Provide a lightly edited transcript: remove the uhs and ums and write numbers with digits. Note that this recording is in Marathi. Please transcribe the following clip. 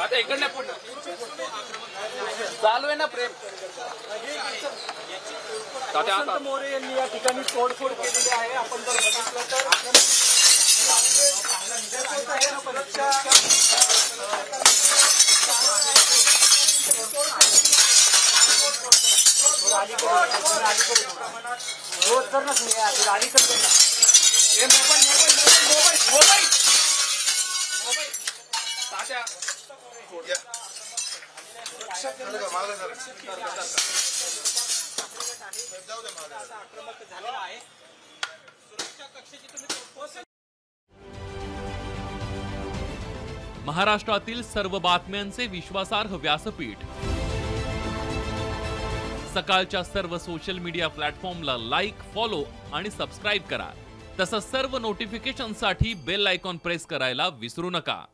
आता इकडनं पुढे चालू आहे ना प्रेम. वसंत मोरे यांनी या ठिकाणी तोडफोड केलेली आहे. आपण जर बघितलं तर महाराष्ट्रातील सर्व बातम्यांचे विश्वासार्ह व्यासपीठ. सकाळच्या सर्व सोशल मीडिया प्लॅटफॉर्मला लाईक, फॉलो आणि सबस्क्राईब करा. तसंच सर्व नोटिफिकेशनसाठी बेल आयकॉन प्रेस करायला विसरू नका.